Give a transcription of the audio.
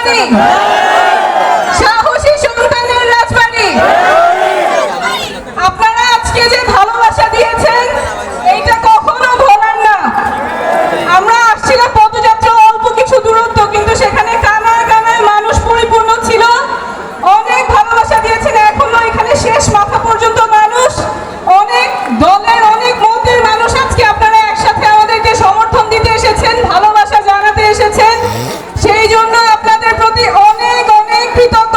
রাজবাড়ী, সাহসী সন্তানের রাজবাড়ী। আপনারা আজকে যে ভালোবাসা দিয়েছেন এইটা কখনো ভোলার না। আমরা আসছিলাম পদযাত্রা, অল্প কিছু দূরত্ব, কিন্তু সেখানে কানায় কানায় মানুষ পরিপূর্ণ ছিল। অনেক ভালোবাসা দিয়েছেন, এখনো এখানে শেষ মাথা পর্যন্ত মানুষ, অনেক দলের অনেক মতের মানুষ আজকে আপনারা একসাথে আমাদেরকে সমর্থন দিতে এসেছেন, ভালোবাসা জানাতে এসেছেন। সেই জন্য আপনাদের প্রতি অনেক অনেক কৃতজ্ঞতা।